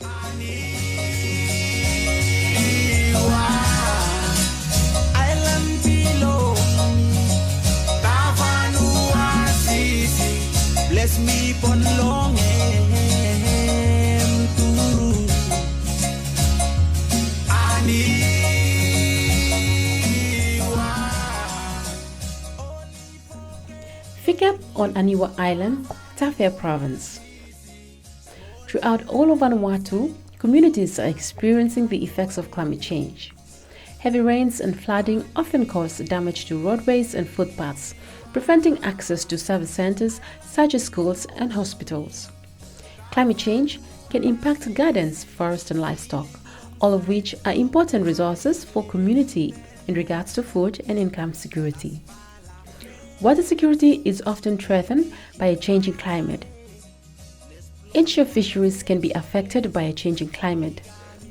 Aniwa Island below, Vanuatu, bless me for long turu. VCAP on Aniwa Island, Tafea Province. Throughout all of Vanuatu, communities are experiencing the effects of climate change. Heavy rains and flooding often cause damage to roadways and footpaths, preventing access to service centers such as schools and hospitals. Climate change can impact gardens, forests and livestock, all of which are important resources for community in regards to food and income security. Water security is often threatened by a changing climate. Inshore fisheries can be affected by a changing climate,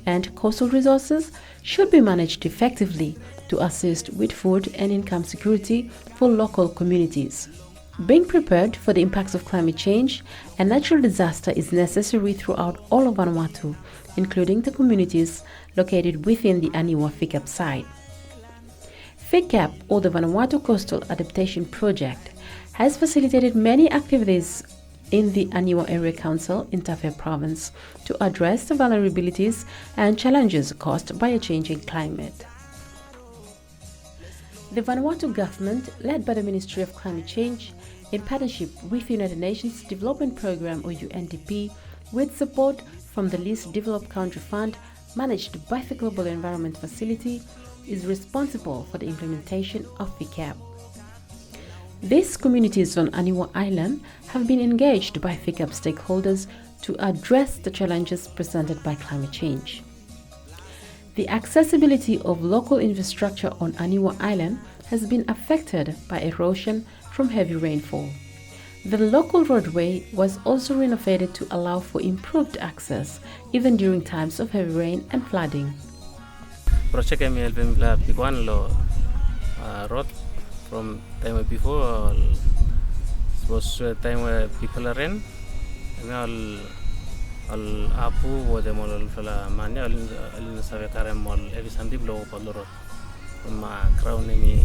and coastal resources should be managed effectively to assist with food and income security for local communities. Being prepared for the impacts of climate change and natural disaster is necessary throughout all of Vanuatu, including the communities located within the Aniwa VCAP site. VCAP, or the Vanuatu Coastal Adaptation Project, has facilitated many activities in the Aniwa Area Council in Tafea Province to address the vulnerabilities and challenges caused by a changing climate. The Vanuatu government, led by the Ministry of Climate Change, in partnership with the United Nations Development Programme or UNDP, with support from the Least Developed Country Fund managed by the Global Environment Facility, is responsible for the implementation of VCAP. These communities on Aniwa Island have been engaged by VCAP stakeholders to address the challenges presented by climate change. The accessibility of local infrastructure on Aniwa Island has been affected by erosion from heavy rainfall. The local roadway was also renovated to allow for improved access even during times of heavy rain and flooding. Project kami helping pikuan lo road from time before was time where people are in al apu wo de mol fala manya al sabe kare mol evisandi blow paloro ma crown ni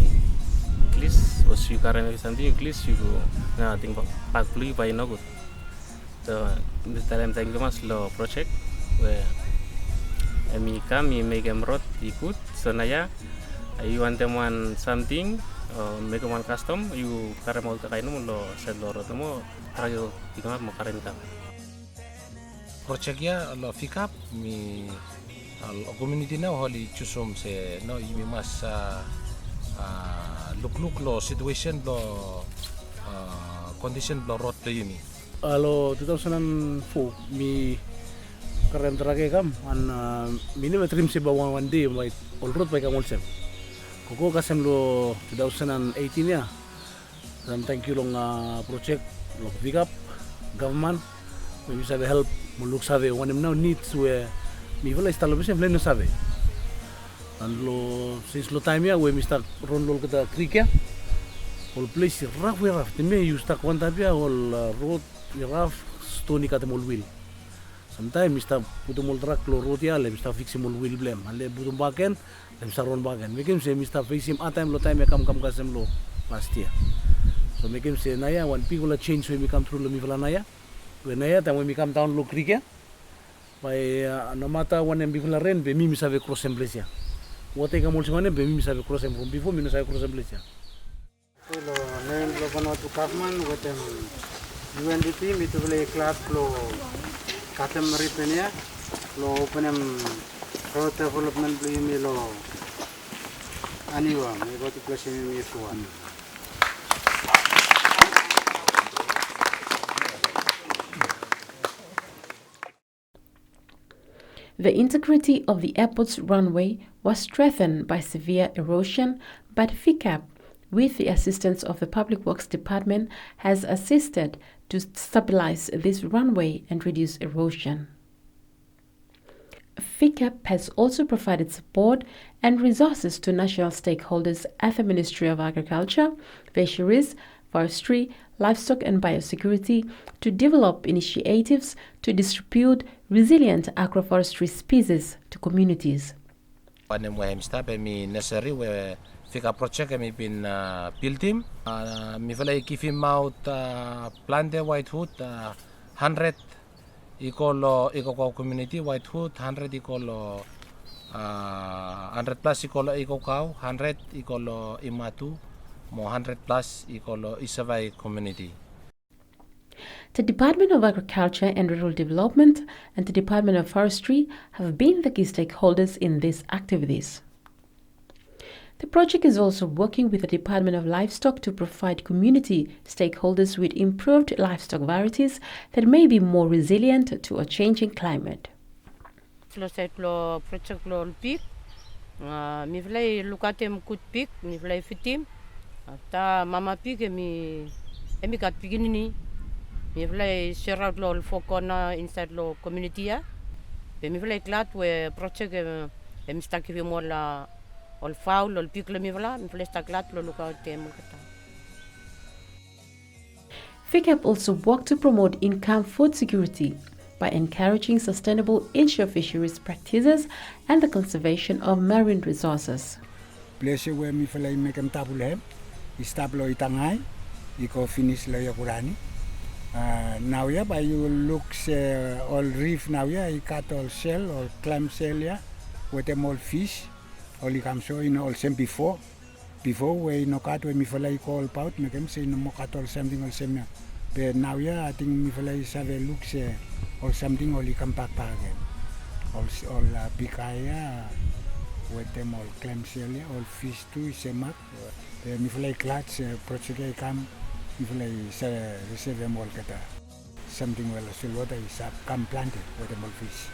please was you kare evisandi please you na ting pak pli by no good so this time thank you mas lo project where mi kami make road ikut so naya you want them one something make one custom you kare mau ka kainu lo set lo road mo trayo tinggal mo kare kita projectnya lo VCAP mi al community na holi chusum se no yumi mas look lo situation lo condition lo road lo yumi alo 2004 mi karen trage kam an mini metrim se bawang one day mai all road pai kam olsem koko kasem lo 2018 ya dan thank you long project lo VCAP government we bisa help muluk sabe one now needs where mi vola instalo bese pleno sabe dan lo since lo time ya we mista ron lo kita creek ya all place rough teme you sta kwanta pia all road rough stony kata mol wheel sometimes mista puto mol truck lo road ya le mista fix mol wheel blem ale butum baken le mista ron baken mekem se mista fix him time lo time kam kasem lo last year so mekem se naya one people change we come through lo mi vola naya Wenaya tamu mi kam town lo creek ya. Pai no mata one and before rain be mi sabe cross emblesia. Wote ka molsi one be mi sabe cross from before mi no sabe cross emblesia. Lo name lo Vanuatu government with them UNDP mi to play club lo katem ripenia lo openem road development lo mi lo Aniwa mi go to place mi fuan. The integrity of the airport's runway was strengthened by severe erosion, but VCAP, with the assistance of the Public Works Department, has assisted to stabilize this runway and reduce erosion. VCAP has also provided support and resources to national stakeholders at the Ministry of Agriculture, Fisheries, Forestry, Livestock and Biosecurity to develop initiatives to distribute resilient agroforestry species to communities. Pane mo hemsta pe mi nursery we fika project mi bin piltim mi fala kifim out plante whitewood 100 iko community whitewood 100 iko 100 plus iko kau 100 iko imatu mo 100 plus iko isavai community. The Department of Agriculture and Rural Development and the Department of Forestry have been the key stakeholders in these activities. The project is also working with the Department of Livestock to provide community stakeholders with improved livestock varieties that may be more resilient to a changing climate. Project lo pig, mi vlei lukatem kut pig, mi vlei fitim, ta mama pig emi kat piginini. Mi vlei share out lo fokona inside lo community ya. Pe mi vlei klat we project emi staki vi mo la ol faul lo pig lo mi vlei staklat lo lukatem kata. VCAP also worked to promote income food security by encouraging sustainable inshore fisheries practices and the conservation of marine resources. Place where mi vlei mekem tabulem, istablo itangai, iko finish lo yakurani. Now yeah, but you look all reef now yeah, you cut all shell or clam shell yeah, with them all fish, all you come show in all same before we no cut when me fella all pout make them say no more cut all something all same yeah. But now yeah, I think me fella have a look or something all you come back again, all picaya with them all clam shell yeah, all fish too same up. Me fella clutch project come. Receive them all kata something well silwater is come planted with them all fish.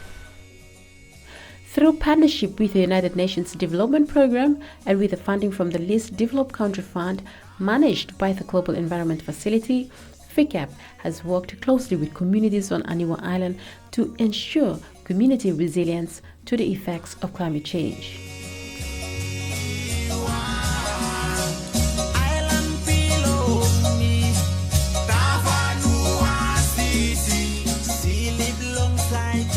Through partnership with the United Nations Development Programme and with the funding from the Least Developed Country Fund managed by the Global Environment Facility, VCAP has worked closely with communities on Aniwa Island to ensure community resilience to the effects of climate change. See live long side